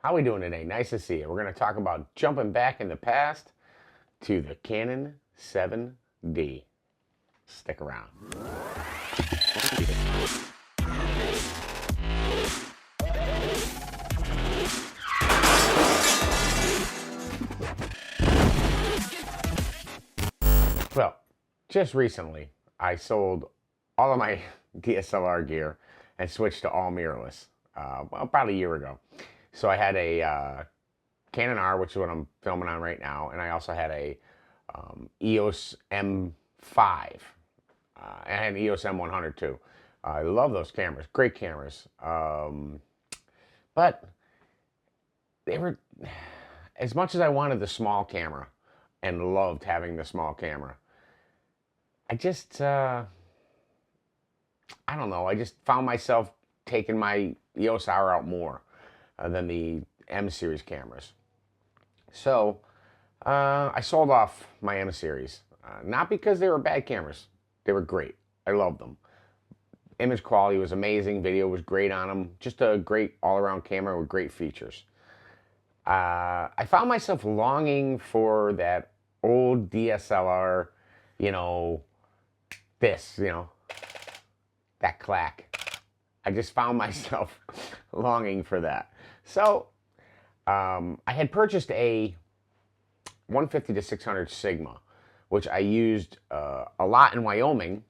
How we doing today? Nice to see you. We're going to talk about jumping back in the past to the Canon 7D. Stick around. Well, just recently, I sold all of my DSLR gear and switched to all mirrorless. About a year ago. So I had a Canon R, which is what I'm filming on right now, and I also had a EOS M5. And I had an EOS M100 too. I love those cameras, great cameras. But they were, as much as I wanted the small camera and loved having the small camera, I just, I don't know, I just found myself taking my EOS R out more than the M series cameras. So I sold off my M series, not because they were bad cameras. They were great. I loved them. Image quality was amazing. Video was great on them. Just a great all-around camera with great features. I found myself longing for that old DSLR, that clack. I just found myself longing for that. So I had purchased a 150 to 600 Sigma, which I used a lot in Wyoming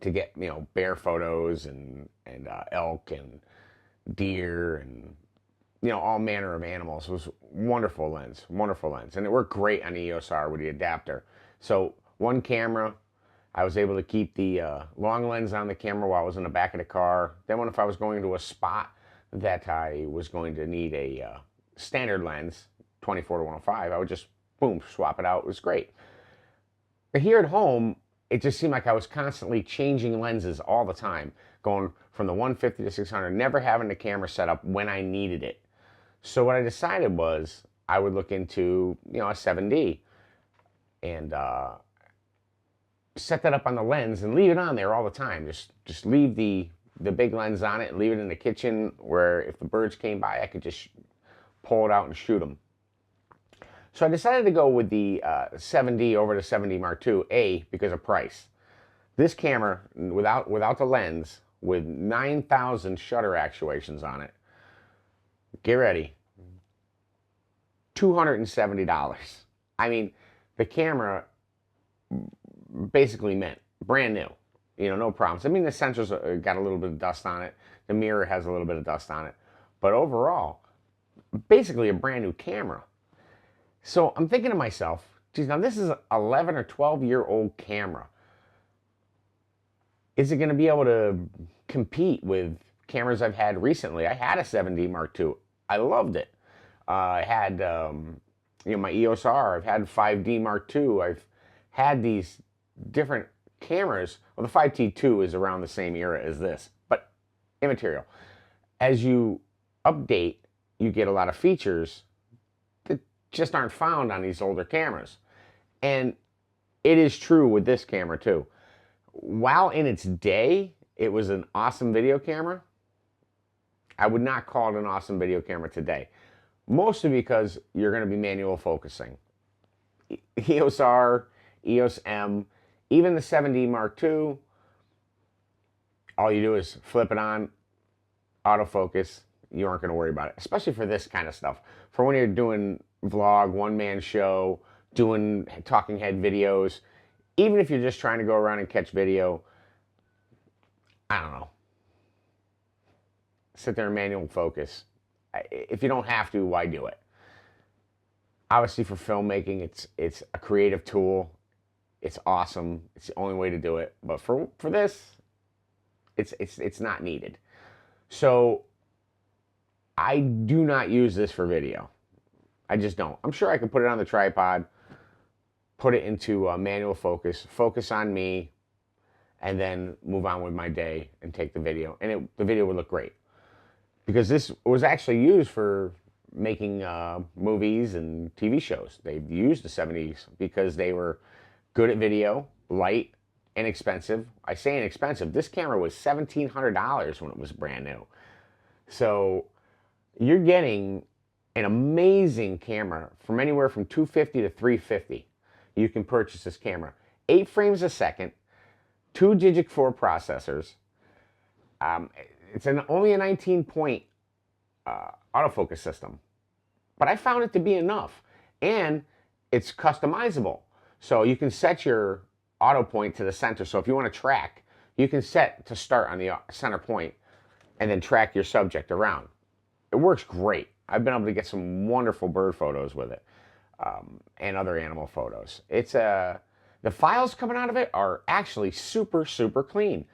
to get bear photos and elk and deer and all manner of animals. It was wonderful lens, and it worked great on the EOS R with the adapter. So one camera, I was able to keep the long lens on the camera while I was in the back of the car. Then if I was going to a spot that I was going to need a standard lens, 24 to 105, I would just, boom, swap it out. It was great. But here at home, it just seemed like I was constantly changing lenses all the time, going from the 150 to 600, never having the camera set up when I needed it. So what I decided was I would look into, a 7D and set that up on the lens and leave it on there all the time. Just leave the big lens on it and leave it in the kitchen where if the birds came by, I could just pull it out and shoot them. So I decided to go with the 7D over the 7D Mark II, because of price. This camera, without the lens, with 9,000 shutter actuations on it, get ready, $270. I mean, the camera basically mint, brand new, no problems. I mean, the sensors got a little bit of dust on it. The mirror has a little bit of dust on it. But overall, basically a brand new camera. So I'm thinking to myself, geez, now this is an 11 or 12-year-old camera. Is it going to be able to compete with cameras I've had recently? I had a 7D Mark II. I loved it. I had, my EOS R. I've had 5D Mark II. I've had these different cameras. Well, the 5T2 is around the same era as this, but immaterial. As you update, you get a lot of features that just aren't found on these older cameras. And it is true with this camera too. While in its day, it was an awesome video camera, I would not call it an awesome video camera today. Mostly because you're going to be manual focusing. EOS R, EOS M, even the 7D Mark II, all you do is flip it on, autofocus. You aren't going to worry about it, especially for this kind of stuff. For when you're doing vlog, one-man show, doing talking head videos, even if you're just trying to go around and catch video, I don't know. Sit there and manual focus. If you don't have to, why do it? Obviously for filmmaking, it's a creative tool. It's awesome. It's the only way to do it. But for this, it's not needed. So I do not use this for video. I just don't. I'm sure I could put it on the tripod, put it into manual focus, focus on me, and then move on with my day and take the video. And the video would look great. Because this was actually used for making movies and TV shows. They used the 70s because they were good at video, light, inexpensive. I say inexpensive. This camera was $1,700 when it was brand new. So you're getting An amazing camera from anywhere from 250 to 350. You can purchase this camera. 8 frames a second, 2 Digic 4 processors. It's only a 19-point autofocus system, but I found it to be enough. And it's customizable. So you can set your auto point to the center. So if you want to track, you can set to start on the center point and then track your subject around. It works great. I've been able to get some wonderful bird photos with it, and other animal photos. The files coming out of it are actually super, super clean.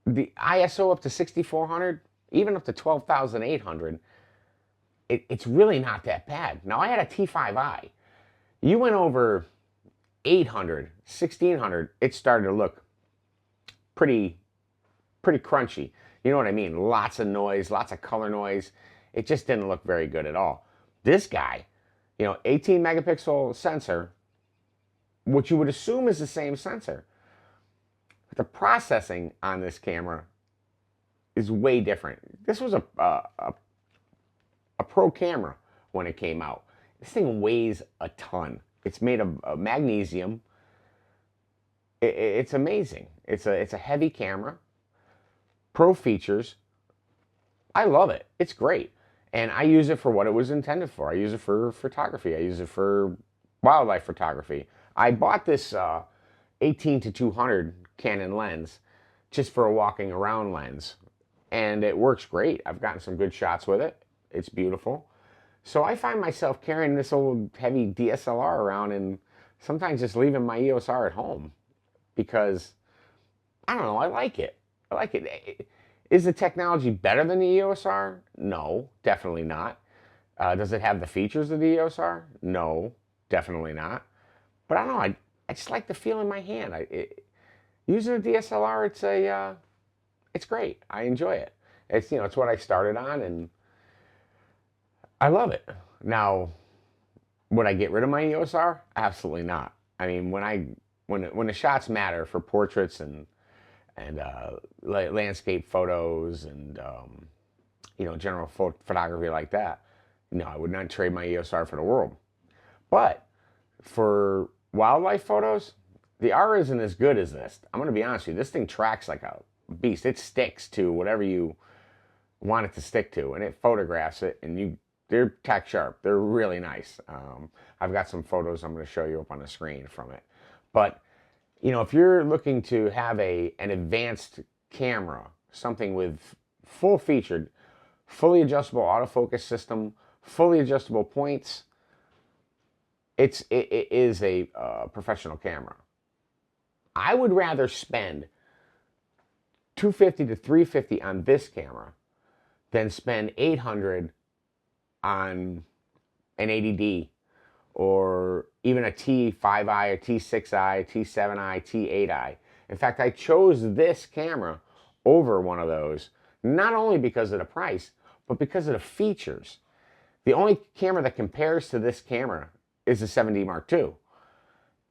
The ISO up to 6400, even up to 12,800, it's really not that bad. Now, I had a T5i. You went over 800, 1600, it started to look pretty crunchy. You know what I mean? Lots of noise, lots of color noise. It just didn't look very good at all. This guy, 18 megapixel sensor, which you would assume is the same sensor. But the processing on this camera is way different. This was a pro camera when it came out. This thing weighs a ton. It's made of magnesium. It's amazing. It's a heavy camera. Pro features. I love it. It's great. And I use it for what it was intended for. I use it for photography. I use it for wildlife photography. I bought this 18 to 200 Canon lens just for a walking around lens. And it works great. I've gotten some good shots with it. It's beautiful. So I find myself carrying this old heavy DSLR around and sometimes just leaving my EOS R at home because, I don't know, I like it. I like it. Is the technology better than the EOS R? No, definitely not. Does it have the features of the EOS R? No, definitely not. But I don't know, I just like the feel in my hand. Using a DSLR, it's great. I enjoy it. It's what I started on, and I love it. Now, would I get rid of my EOS R? Absolutely not. I mean, when the shots matter for portraits and landscape photos and general photography like that, no, I would not trade my EOS R for the world. But for wildlife photos, the R isn't as good as this. I'm going to be honest with you. This thing tracks like a beast. It sticks to whatever you want it to stick to, and it photographs it, and they're tack sharp. They're really nice. I've got some photos I'm going to show you up on the screen from it. But if you're looking to have an advanced camera, something with full-featured, fully adjustable autofocus system, fully adjustable points, it is a professional camera. I would rather spend $250 to $350 on this camera than spend $800 on an 80D or even a T5i, a T6i, a T7i, T8i. In fact, I chose this camera over one of those, not only because of the price, but because of the features. The only camera that compares to this camera is the 7D Mark II.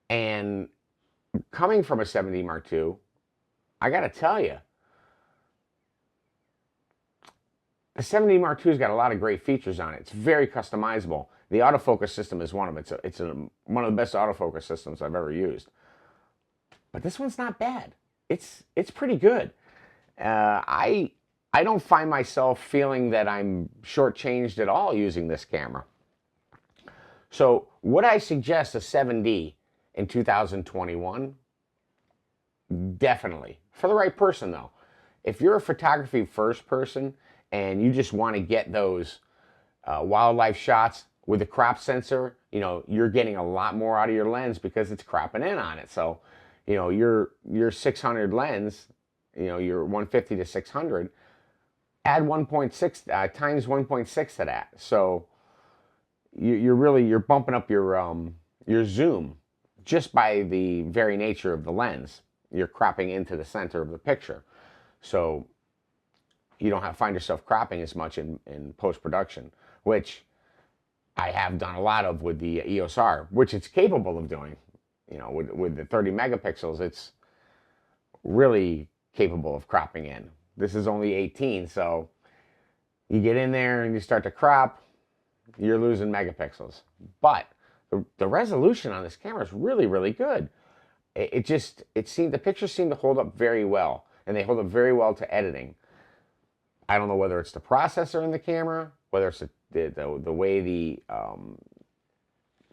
And coming from a 7D Mark II, I gotta tell you, the 7D Mark II's got a lot of great features on it. It's very customizable. The autofocus system is one of them. It's one of the best autofocus systems I've ever used. But this one's not bad. It's pretty good. I don't find myself feeling that I'm shortchanged at all using this camera. So would I suggest a 7D in 2021? Definitely. For the right person, though. If you're a photography first person and you just want to get those wildlife shots with the crop sensor, you're getting a lot more out of your lens because it's cropping in on it. So, your 600 lens, your 150 to 600, add 1.6 times 1.6 to that. So you're bumping up your zoom just by the very nature of the lens. You're cropping into the center of the picture. So you don't find yourself cropping as much in post-production, which I have done a lot of with the EOS R, which it's capable of doing. With the 30 megapixels, it's really capable of cropping in. This is only 18, so you get in there and you start to crop. you're losing megapixels. But the resolution on this camera is really, really good. The pictures seem to hold up very well, and they hold up very well to editing. I don't know whether it's the processor in the camera, whether it's the way the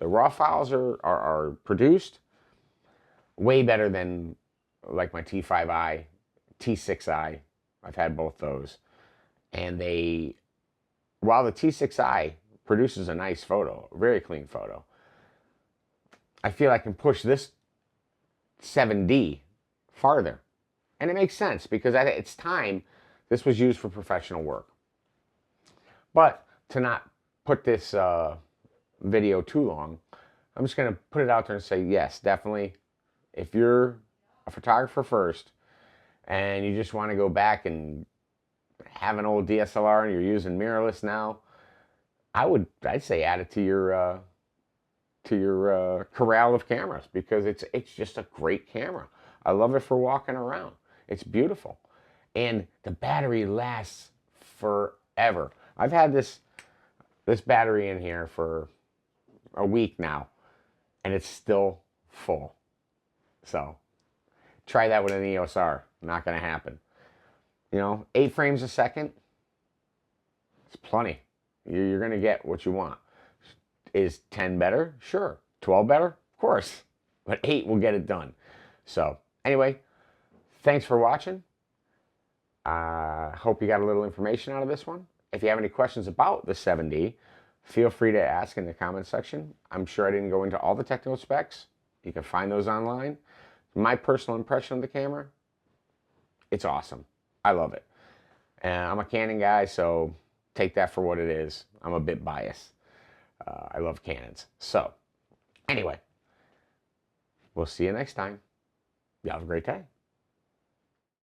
raw files are produced. Way better than like my T5i, T6i. I've had both those. And while the T6i produces a nice photo, a very clean photo, I feel I can push this 7D farther. And it makes sense because at its time, this was used for professional work. But to not put this video too long, I'm just going to put it out there and say, yes, definitely, if you're a photographer first and you just want to go back and have an old DSLR and you're using mirrorless now, I'd say add it to your corral of cameras, because it's just a great camera. I love it for walking around. It's beautiful. And the battery lasts forever. I've had this battery in here for a week now, and it's still full. So try that with an EOS R. Not going to happen. 8 frames a second, it's plenty. You're going to get what you want. Is 10 better? Sure. 12 better? Of course. But 8 will get it done. So anyway, thanks for watching. I hope you got a little information out of this one. If you have any questions about the 7D, feel free to ask in the comment section. I'm sure I didn't go into all the technical specs. You can find those online. My personal impression of the camera, it's awesome. I love it. And I'm a Canon guy, so take that for what it is. I'm a bit biased. I love Canons. So, anyway, we'll see you next time. You have a great day.